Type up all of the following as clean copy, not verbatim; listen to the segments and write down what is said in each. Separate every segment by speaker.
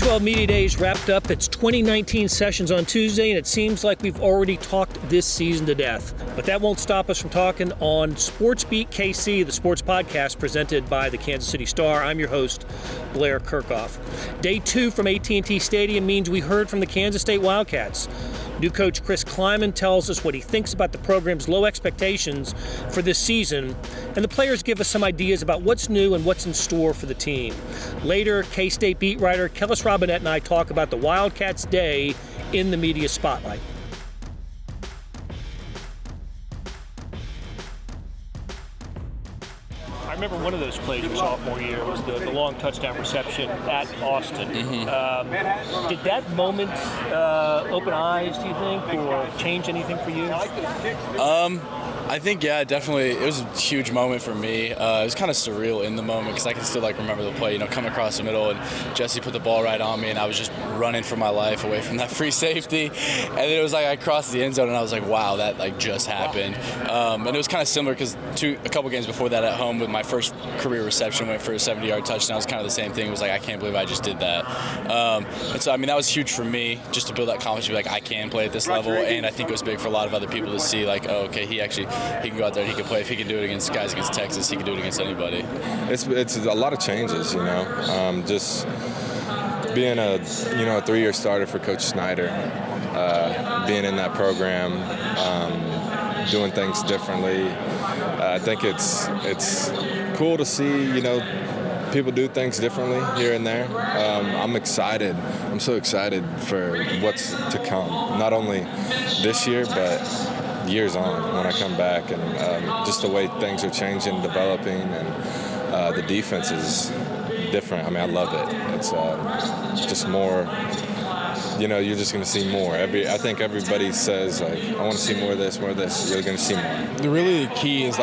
Speaker 1: Big 12 Media Days wrapped up its 2019 sessions on Tuesday, and it seems like we've already talked this season to death. But that won't stop us from talking on Sports Beat KC, the sports podcast presented by the Kansas City Star. I'm your host, Blair Kirchhoff. Day 2 from AT&T Stadium means we heard from the Kansas State Wildcats. New coach Chris Klieman tells us what he thinks about the program's low expectations for this season, and the players give us some ideas about what's new and what's in store for the team. Later, K-State beat writer Kellis Robinette and I talk about the Wildcats' day in the media spotlight. I remember one of those plays your sophomore year was the long touchdown reception at Austin. Did that moment open eyes, do you think, or change anything for you?
Speaker 2: I think, yeah, definitely. It was a huge moment for me. It was kind of surreal in the moment because I can still remember the play, coming across the middle, and Jesse put the ball right on me, and I was just running for my life away from that free safety. And then it was I crossed the end zone, and I was like, wow, that just happened. And it was kind of similar because a couple games before that at home with my first career reception went for a 70-yard touchdown. It was kind of the same thing. It was I can't believe I just did that. And so, that was huge for me just to build that confidence to be I can play at this level. And I think it was big for a lot of other people to see oh, okay, he can go out there and he can play. If he can do it against guys against Texas, he can do it against anybody.
Speaker 3: It's a lot of changes, just being a 3-year starter for Coach Snyder, being in that program, doing things differently. I think it's cool to see, people do things differently here and there. I'm excited. I'm so excited for what's to come. Not only this year, but years on when I come back, and just the way things are changing, developing, and the defense is different. I love it. It's just more. You're just going to see more. I think everybody says, I want to see more of this, more of this. You're going to see more.
Speaker 4: Really, the key is,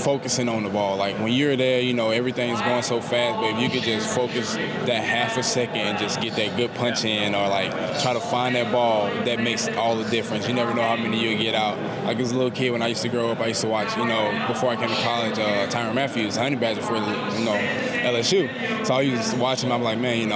Speaker 4: focusing on the ball. When you're there, everything's going so fast, but if you could just focus that half a second and just get that good punch in or, try to find that ball, that makes all the difference. You never know how many you'll get out. As a little kid, when I used to grow up, I used to watch, before I came to college, Tyrann Matthews, Honey Badger for, LSU. So I used to watch him. I'm like, man,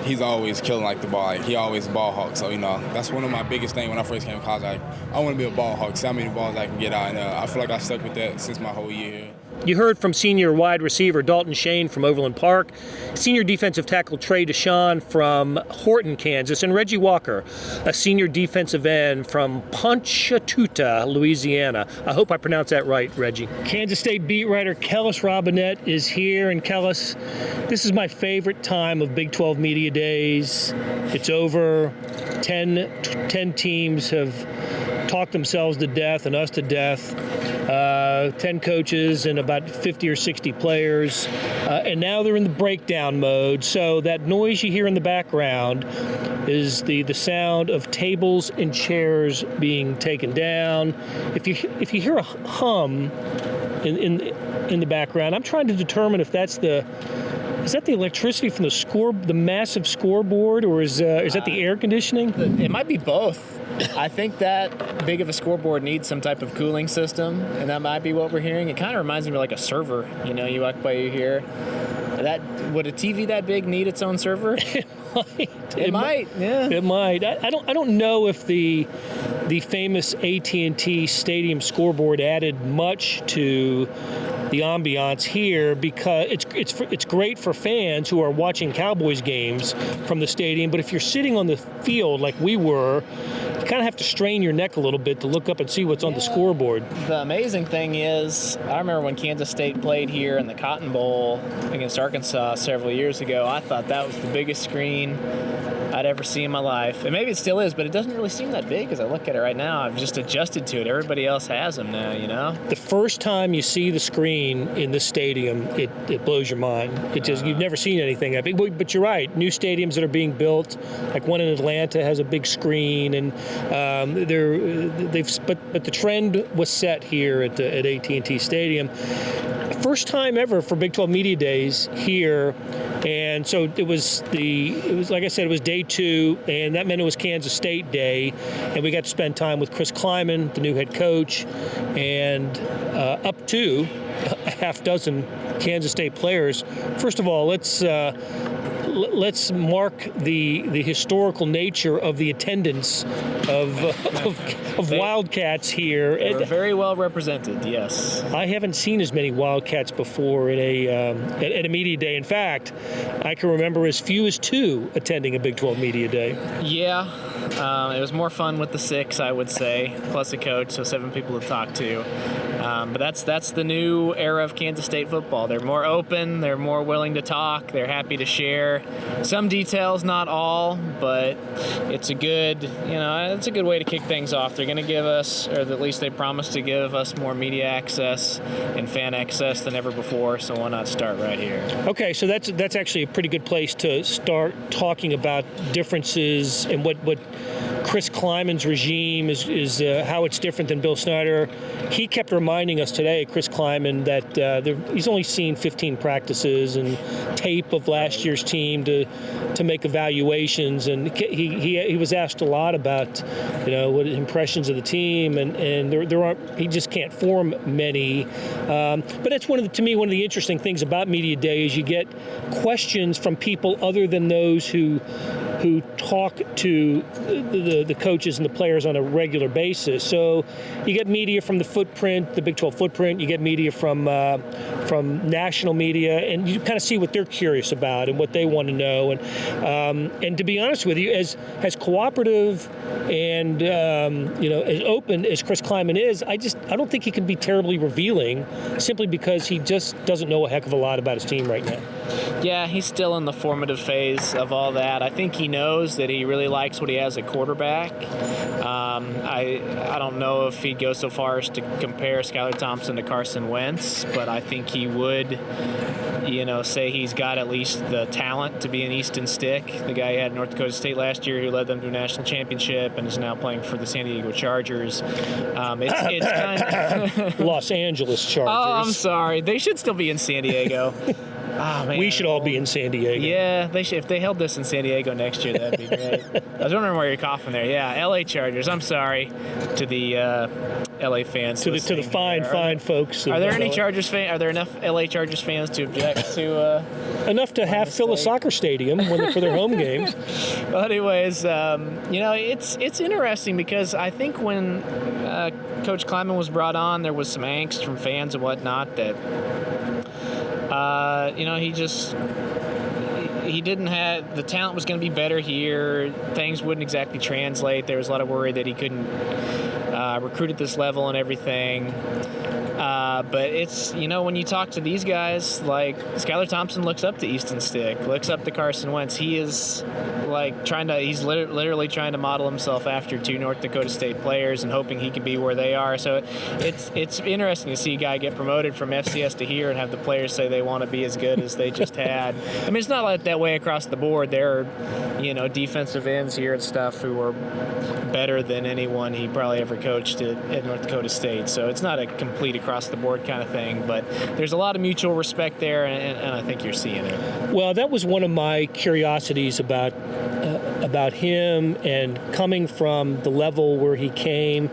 Speaker 4: he's always killing the ball. He always ball hawk. So, that's one of my biggest things when I first came to college. I want to be a ball hawk, see how many balls I can get out. And I feel like I stuck with that since my whole year here.
Speaker 1: You heard from senior wide receiver Dalton Shane from Overland Park, senior defensive tackle Trey Deshawn from Horton, Kansas, and Reggie Walker, a senior defensive end from Ponchatoula, Louisiana. I hope I pronounced that right, Reggie. Kansas State beat writer Kellis Robinette is here, and Kellis, this is my favorite time of Big 12 Media Days. It's over. 10 teams have talked themselves to death and us to death. 10 coaches and about 50 or 60 players. And now they're in the breakdown mode. So that noise you hear in the background is the sound of tables and chairs being taken down. If you hear a hum in the background, I'm trying to determine if that's is that the electricity from the massive scoreboard, or is that the air conditioning?
Speaker 5: It might be both. I think that big of a scoreboard needs some type of cooling system, and that might be what we're hearing. It kind of reminds me of a server. You walk by, you hear that. Would a TV that big need its own server? It might. Yeah.
Speaker 1: It might. I don't know if the famous AT&T Stadium scoreboard added much to the ambiance here, because it's great for fans who are watching Cowboys games from the stadium. But if you're sitting on the field like we were, you kind of have to strain your neck a little bit to look up and see what's on the scoreboard.
Speaker 5: The amazing thing is, I remember when Kansas State played here in the Cotton Bowl against Arkansas several years ago, I thought that was the biggest screen I'd ever seen in my life. And maybe it still is, but it doesn't really seem that big as I look at it right now. I've just adjusted to it. Everybody else has them now,
Speaker 1: The first time you see the screen in this stadium, it blows your mind. You've never seen anything that big. But you're right. New stadiums that are being built, like one in Atlanta, has a big screen, and but the trend was set here at AT&T Stadium. First time ever for Big 12 Media Days here, and so it was like I said, it was day 2, and that meant it was Kansas State Day, and we got to spend time with Chris Klieman, the new head coach, and up to a half dozen Kansas State players. First of all, let's mark the historical nature of the attendance of Wildcats here.
Speaker 5: We're very well represented, yes.
Speaker 1: I haven't seen as many Wildcats before at a media day. In fact, I can remember as few as 2 attending a Big 12 media day.
Speaker 5: Yeah, it was more fun with the 6, I would say, plus a coach, so 7 people to talk to. But that's the new era of Kansas State football. They're more open. They're more willing to talk. They're happy to share some details, not all, but it's a good way to kick things off. They're going to give us, or at least they promise to give us, more media access and fan access than ever before. So why not start right here?
Speaker 1: Okay, so that's actually a pretty good place to start talking about differences and what Chris Klieman's regime is how it's different than Bill Snyder. He kept reminding us today, Chris Klieman, that he's only seen 15 practices and tape of last year's team to make evaluations, and he was asked a lot about what impressions of the team, and there aren't, he just can't form many. But that's to me one of the interesting things about media day is you get questions from people other than those who talk to the coaches and the players on a regular basis. So you get media from the footprint, the Big 12 footprint. You get media from national media, and you kind of see what they're curious about and what they want to know. And to be honest with you, as cooperative and as open as Chris Klieman is, I don't think he can be terribly revealing, simply because he just doesn't know a heck of a lot about his team right now.
Speaker 5: Yeah, he's still in the formative phase of all that. I think he knows that he really likes what he has at quarterback. I don't know if he'd go so far as to compare Skylar Thompson to Carson Wentz, but I think he would, say he's got at least the talent to be an Easton Stick, the guy who had North Dakota State last year, who led them to a national championship and is now playing for the San Diego Chargers. It's kind of
Speaker 1: Los Angeles Chargers.
Speaker 5: Oh, I'm sorry. They should still be in San Diego. Oh, man.
Speaker 1: We should all be in San Diego.
Speaker 5: Yeah, they should. If they held this in San Diego next year, that'd be great. I was wondering why you're coughing there. Yeah, LA Chargers. I'm sorry to the LA fans.
Speaker 1: To the fine folks.
Speaker 5: Are there any Chargers fans? Are there enough LA Chargers fans to object to?
Speaker 1: Enough to have fill a soccer stadium for their home games.
Speaker 5: Well, anyways, it's interesting because I think when Coach Klieman was brought on, there was some angst from fans and whatnot that. He didn't have the talent was going to be better here. Things wouldn't exactly translate. There was a lot of worry that he couldn't recruit at this level and everything. But it's, when you talk to these guys, like Skylar Thompson looks up to Easton Stick, looks up to Carson Wentz. He is he's literally trying to model himself after 2 North Dakota State players and hoping he can be where they are. So it's interesting to see a guy get promoted from FCS to here and have the players say they want to be as good as they just had. I mean, it's not like that way across the board. There are, defensive ends here and stuff who are better than anyone he probably ever coached at North Dakota State. So it's not a complete across the board kind of thing, but there's a lot of mutual respect there, and I think you're seeing it.
Speaker 1: Well, that was one of my curiosities about him, and coming from the level where he came.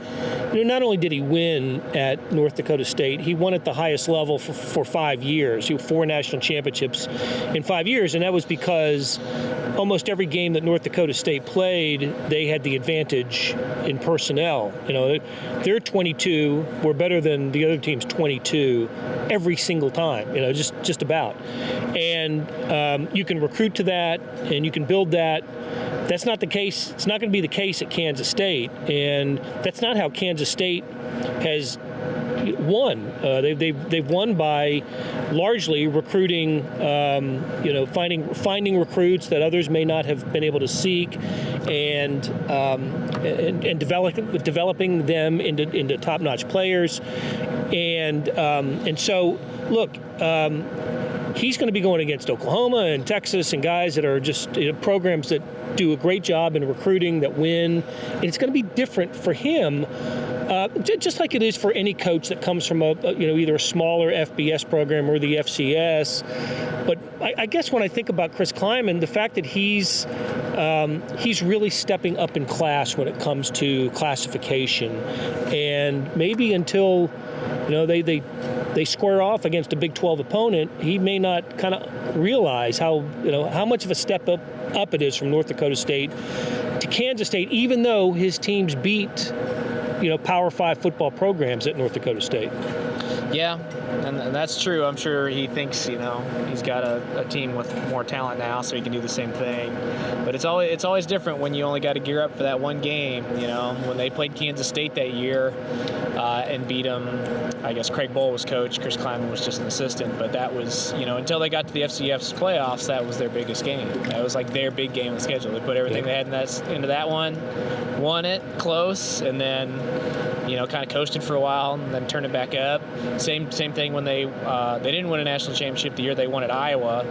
Speaker 1: Not only did he win at North Dakota State, he won at the highest level for 5 years. He won 4 national championships in 5 years, and that was because almost every game that North Dakota State played, they had the advantage in personnel. Their 22 were better than the other team's 22 every single time. Just about. And you can recruit to that, and you can build that. That's not the case. It's not going to be the case at Kansas State, and that's not how Kansas State has won. They've won by largely recruiting, finding recruits that others may not have been able to seek, and developing them into top-notch players, and so look. He's going to be going against Oklahoma and Texas and guys that are just programs that do a great job in recruiting, that win. And it's going to be different for him, just like it is for any coach that comes from either a smaller FBS program or the FCS. But I guess when I think about Chris Klieman, the fact that he's really stepping up in class when it comes to classification, and maybe until they they square off against a Big 12 opponent, he may not kind of realize how much of a step up it is from North Dakota State to Kansas State, even though his teams beat Power 5 football programs at North Dakota State.
Speaker 5: Yeah, and that's true. I'm sure he thinks, he's got a team with more talent now, so he can do the same thing. But it's always different when you only got to gear up for that one game. When they played Kansas State that year and beat them, I guess Craig Bohl was coach, Chris Klieman was just an assistant. But that was, until they got to the FCS playoffs, that was their biggest game. That was like their big game on the schedule. They put everything they had into that one, won it close, and then kind of coasted for a while and then turned it back up. Same thing when they didn't win a national championship the year they won at Iowa,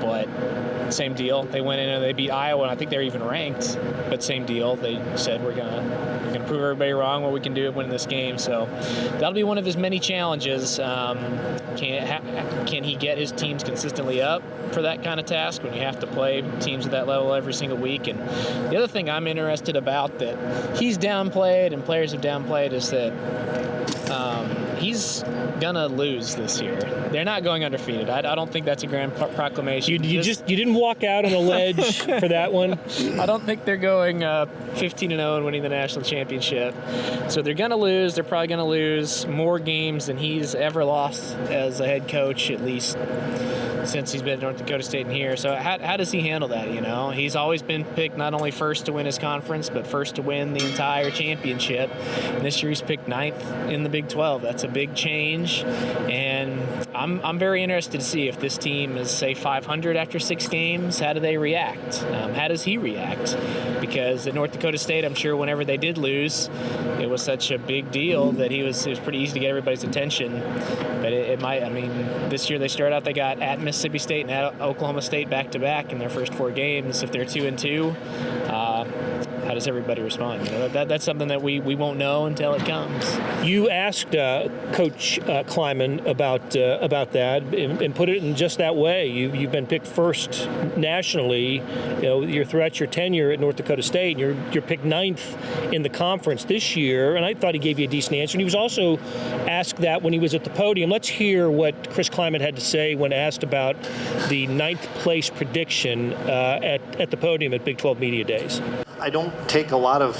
Speaker 5: but same deal. They went in and they beat Iowa, and I think they were even ranked, but same deal. They said we're gonna prove everybody wrong what we can do and win this game. So that'll be one of his many challenges. Can he get his teams consistently up for that kind of task when you have to play teams at that level every single week? And the other thing I'm interested about that he's downplayed and players have downplayed is that he's gonna lose this year. They're not going undefeated. I don't think that's a grand proclamation.
Speaker 1: You didn't walk out on a ledge for that one.
Speaker 5: I don't think they're going 15-0 and winning the national championship. So they're gonna lose. They're probably gonna lose more games than he's ever lost as a head coach, at least since he's been at North Dakota State and here. So how does he handle that, He's always been picked not only first to win his conference, but first to win the entire championship. And this year he's picked 9th in the Big 12. That's a big change. And I'm very interested to see if this team is, say, 500 after 6 games. How do they react? How does he react? Because at North Dakota State, I'm sure whenever they did lose, it was such a big deal that it was pretty easy to get everybody's attention. But it might, this year they started out, they got at Mississippi State and at Oklahoma State back-to-back in their first 4 games. If they're 2-2, how does everybody respond? That's something that we won't know until it comes.
Speaker 1: You asked Coach Klieman about that and put it in just that way. You've been picked first nationally. You're throughout your tenure at North Dakota State. And you're picked 9th in the conference this year, and I thought he gave you a decent answer. And he was also asked that when he was at the podium. Let's hear what Chris Klieman had to say when asked about the 9th place prediction at the podium at Big 12 Media Days.
Speaker 6: I don't take a lot of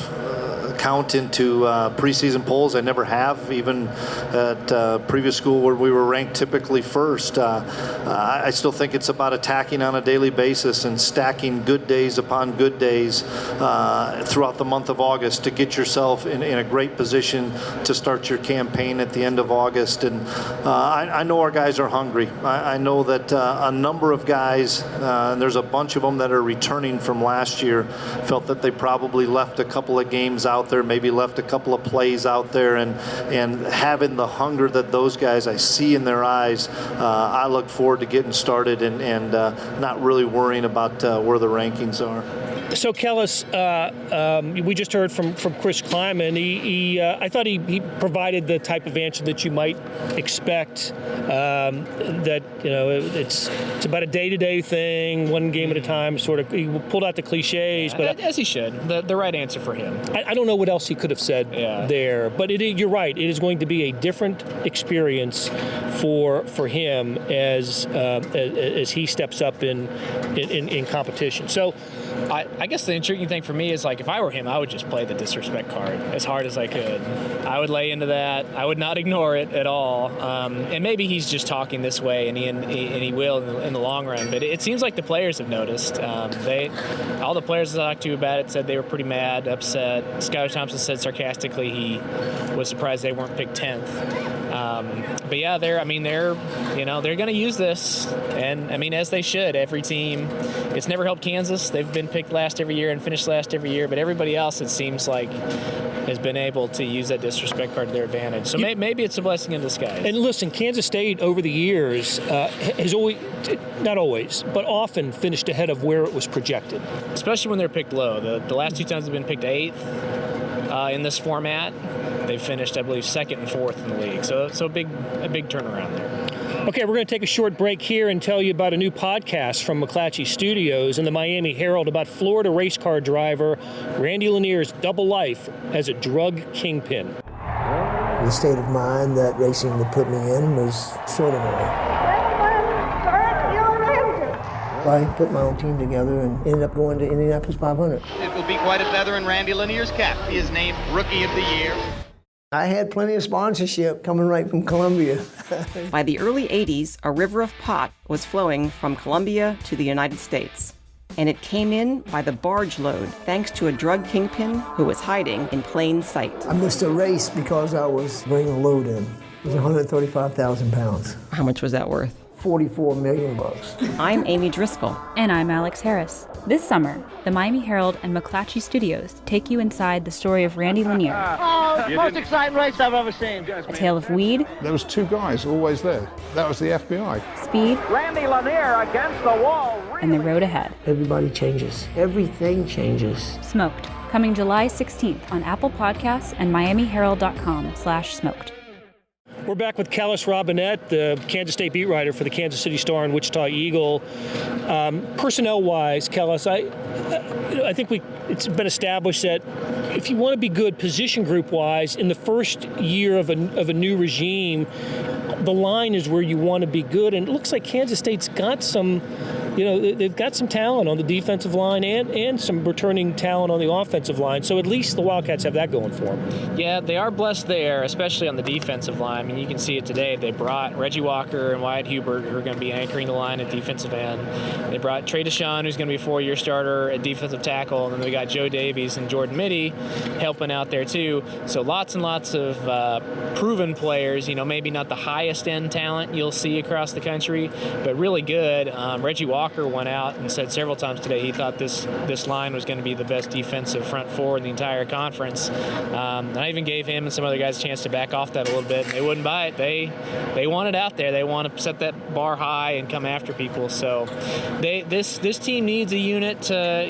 Speaker 6: count into preseason polls. I never have, even at previous school where we were ranked typically first. I still think it's about attacking on a daily basis and stacking good days upon good days throughout the month of August to get yourself in a great position to start your campaign at the end of August. And I know our guys are hungry. I know that a number of guys, and there's a bunch of them that are returning from last year, felt that they probably left a couple of games out there, maybe left a couple of plays out there, and having the hunger that those guys, I see in their eyes, I look forward to getting started and not really worrying about where the rankings are.
Speaker 1: So, Kellis, we just heard from Chris Klieman. I thought he provided the type of answer that you might expect. That it's about a day-to-day thing, one game at a time. Sort of, he pulled out the cliches, but
Speaker 5: as he should. The right answer for him.
Speaker 1: I don't know what else he could have said there, but you're right. It is going to be a different experience for him as he steps up in competition. So.
Speaker 5: I guess the intriguing thing for me is, like, if I were him, I would just play the disrespect card as hard as I could. I would lay into that. I would not ignore it at all. And maybe he's just talking this way, and he will in the long run. But it seems like the players have noticed. All the players I talked to about it said they were pretty mad, upset. Skylar Thompson said sarcastically he was surprised they weren't picked 10th. But yeah, they're going to use this, and as they should. Every team, it's never helped Kansas. They've been picked last every year and finished last every year, but everybody else, it seems like, has been able to use that disrespect card to their advantage. So maybe it's a blessing in disguise.
Speaker 1: And listen, Kansas State over the years has always, not always, but often finished ahead of where it was projected.
Speaker 5: Especially when they're picked low. The last 2 times they've been picked 8th in this format. They've finished, I believe, 2nd and 4th in the league. So a big turnaround there.
Speaker 1: Okay, we're going to take a short break here and tell you about a new podcast from McClatchy Studios and the Miami Herald about Florida race car driver Randy Lanier's double life as a drug kingpin.
Speaker 7: The state of mind that racing would put me in was extraordinary. I put my own team together and ended up going to Indianapolis 500.
Speaker 8: It will be quite a feather in Randy Lanier's cap. He is named Rookie of the Year.
Speaker 7: I had plenty of sponsorship coming right from Columbia.
Speaker 9: By the early 80s, a river of pot was flowing from Colombia to the United States. And it came in by the barge load, thanks to a drug kingpin who was hiding in plain sight.
Speaker 7: I missed a race because I was bringing a load in. It was 135,000 pounds.
Speaker 9: How much was that worth?
Speaker 7: $44 million.
Speaker 9: I'm Amy Driscoll.
Speaker 10: And I'm Alex Harris. This summer, the Miami Herald and McClatchy Studios take you inside the story of Randy Lanier.
Speaker 11: Oh, most exciting race I've ever seen.
Speaker 10: A tale of weed.
Speaker 12: There was two guys always there. That was the FBI.
Speaker 10: Speed.
Speaker 11: Randy Lanier against the wall.
Speaker 10: And the road ahead.
Speaker 7: Everybody changes. Everything changes.
Speaker 10: Smoked. Coming July 16th on Apple Podcasts and MiamiHerald.com/smoked.
Speaker 1: We're back with Callis Robinette, the Kansas State beat writer for the Kansas City Star and Wichita Eagle. Personnel-wise, Callis, I think it's been established that if you want to be good position group-wise, in the first year of a new regime, the line is where you want to be good. And it looks like Kansas State's got some, they've got some talent on the defensive line and some returning talent on the offensive line. So at least the Wildcats have that going for them.
Speaker 5: Yeah, they are blessed there, especially on the defensive line. I mean, you can see it today. They brought Reggie Walker and Wyatt Hubert, who are going to be anchoring the line at defensive end. They brought Trey Deshawn, who's going to be a 4-year starter at defensive tackle. And then we got Joe Davies and Jordan Mitty helping out there, too. So lots and lots of proven players, maybe not the highest end talent you'll see across the country, but really good. Reggie Walker went out and said several times today he thought this line was going to be the best defensive front four in the entire conference. And I even gave him and some other guys a chance to back off that a little bit, and they wouldn't buy it. They want it out there. They want to set that bar high and come after people. So this team needs a unit to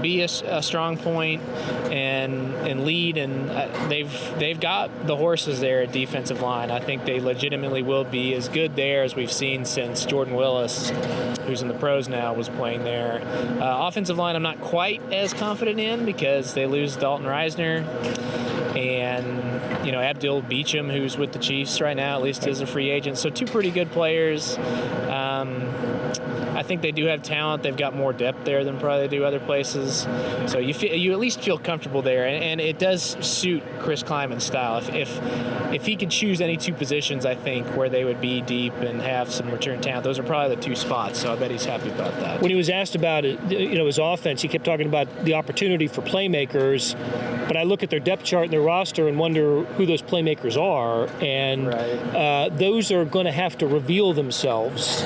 Speaker 5: be a strong point and lead, and they've got the horses there at defensive line. I think they legitimately will be as good there as we've seen since Jordan Willis, who's in the pros now, was playing there. Offensive line I'm not quite as confident in because they lose Dalton Reisner and Abdul Beecham, who's with the Chiefs right now, at least as a free agent. So two pretty good players. I think they do have talent. They've got more depth there than probably they do other places. So you at least feel comfortable there, and it does suit Chris Klieman's style. If he could choose any two positions, I think, where they would be deep and have some return talent, those are probably the two spots. So I bet he's happy about that.
Speaker 1: When he was asked about it, his offense, he kept talking about the opportunity for playmakers. But I look at their depth chart and their roster and wonder who those playmakers are, and those are going to have to reveal themselves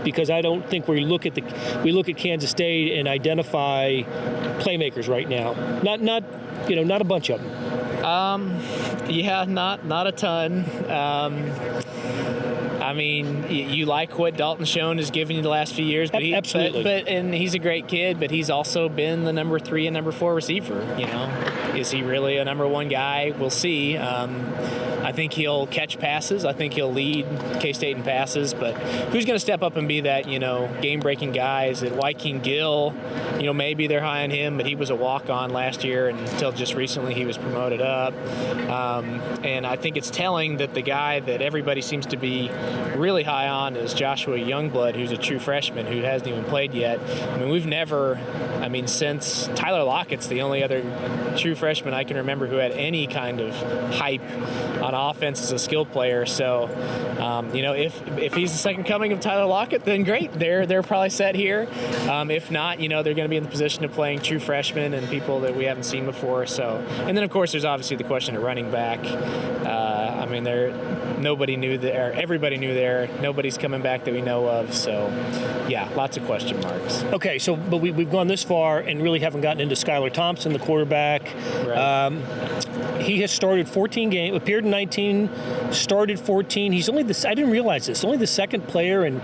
Speaker 1: because I don't think we look at Kansas State and identify playmakers right now. Not a bunch of them.
Speaker 5: Not a ton. I mean, you like what Dalton Schoen has given you the last few years, but
Speaker 1: absolutely.
Speaker 5: And he's a great kid, but he's also been the number 3 and number 4 receiver. Is he really a number 1 guy? We'll see. I think he'll catch passes. I think he'll lead K-State in passes. But who's going to step up and be that, game-breaking guy? Is it Wyking Gill? Maybe they're high on him, but he was a walk-on last year, and until just recently he was promoted up. And I think it's telling that the guy that everybody seems to be really high on is Joshua Youngblood, who's a true freshman who hasn't even played yet. I mean, since Tyler Lockett's the only other true freshman I can remember who had any kind of hype on offense as a skilled player. So, if he's the second coming of Tyler Lockett, then great. They're probably set here. If not, they're going to be in the position of playing true freshmen and people that we haven't seen before. So, and then of course there's obviously the question of running back. Nobody knew there. Everybody knew there. Nobody's coming back that we know of. So, yeah, lots of question marks.
Speaker 1: Okay, but we've gone this far and really haven't gotten into Skylar Thompson, the quarterback.
Speaker 5: Right.
Speaker 1: He has started 14 games, appeared in 19, started 14. He's only I didn't realize this, only the second player in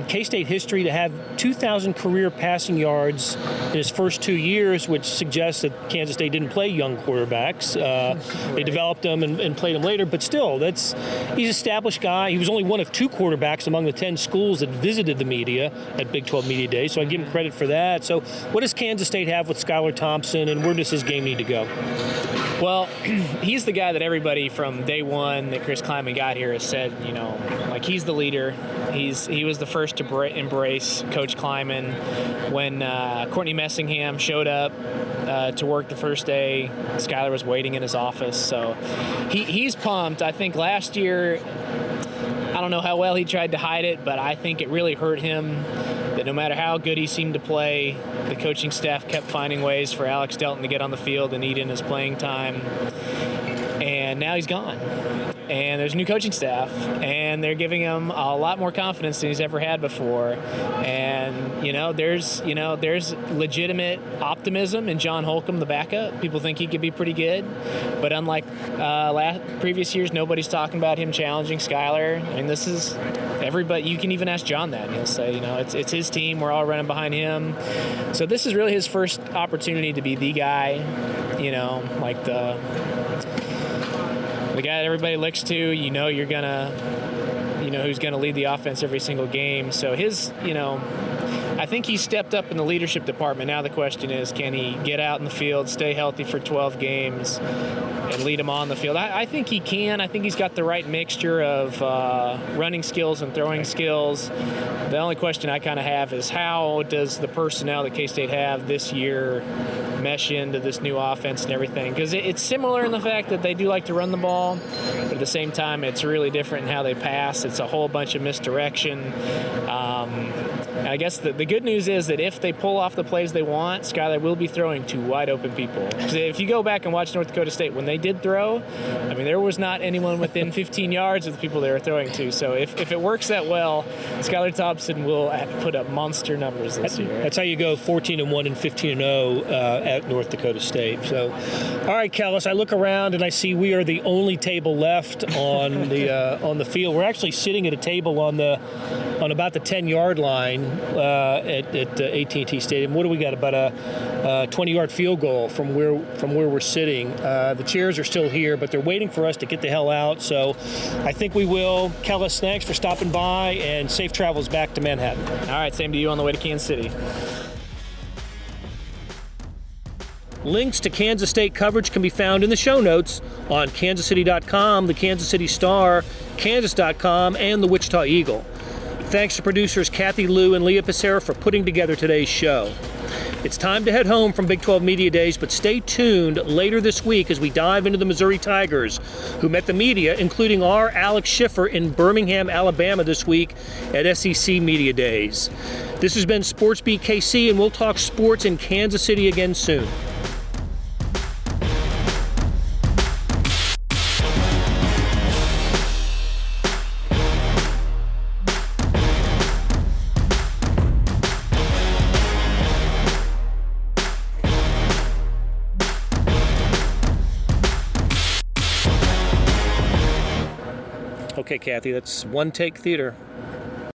Speaker 1: K-State history to have 2,000 career passing yards in his first 2 years, which suggests that Kansas State didn't play young quarterbacks. They developed them and played them later, but still, that's He's an established guy. He was only one of 2 quarterbacks among the 10 schools that visited the media at Big 12 Media Day, so I give him credit for that. So what does Kansas State have with Skylar Thompson, and where does his game need to go?
Speaker 5: Well, he's the guy that everybody from day one that Chris Klieman got here has said, like he's the leader. He was the first to embrace Coach Klieman. When Courtney Messingham showed up to work the first day, Skylar was waiting in his office. So he's pumped. I think last year, I don't know how well he tried to hide it, but I think it really hurt him that no matter how good he seemed to play, the coaching staff kept finding ways for Alex Delton to get on the field and eat in his playing time. And now he's gone. And there's a new coaching staff, and they're giving him a lot more confidence than he's ever had before. And there's legitimate optimism in John Holcomb, the backup. People think he could be pretty good, but unlike previous years, nobody's talking about him challenging Skylar. I mean, this is everybody. You can even ask John that, and he'll say, it's his team. We're all running behind him. So this is really his first opportunity to be the guy. Like the guy that everybody looks to, you're gonna, who's gonna lead the offense every single game. So I think he stepped up in the leadership department. Now the question is, can he get out in the field, stay healthy for 12 games, and lead them on the field? I think he can. I think he's got the right mixture of running skills and throwing skills. The only question I kind of have is, how does the personnel that K-State have this year mesh into this new offense and everything? Because it's similar in the fact that they do like to run the ball, but at the same time, it's really different in how they pass. It's a whole bunch of misdirection. I guess the good news is that if they pull off the plays they want, Skylar will be throwing to wide open people. If you go back and watch North Dakota State, when they did throw, I mean, there was not anyone within 15 yards of the people they were throwing to. So if it works that well, Skylar Thompson will put up monster numbers this year.
Speaker 1: That's how you go 14-1 and 15-0 at North Dakota State. So, all right, Kellis, I look around and I see we are the only table left on the field. We're actually sitting at a table on about the 10-yard line at AT&T Stadium. What do we got? About a 20-yard field goal from where we're sitting. The chairs are still here, but they're waiting for us to get the hell out. So I think we will. Kellis, thanks for stopping by, and safe travels back to Manhattan.
Speaker 5: All right, same to you on the way to Kansas City.
Speaker 1: Links to Kansas State coverage can be found in the show notes on kansascity.com, the Kansas City Star, kansas.com, and the Wichita Eagle. Thanks to producers Kathy Liu and Leah Pissarra for putting together today's show. It's time to head home from Big 12 Media Days, but stay tuned later this week as we dive into the Missouri Tigers, who met the media, including our Alex Schiffer in Birmingham, Alabama this week at SEC Media Days. This has been SportsBeat KC, and we'll talk sports in Kansas City again soon. Okay, Kathy, that's one take theater.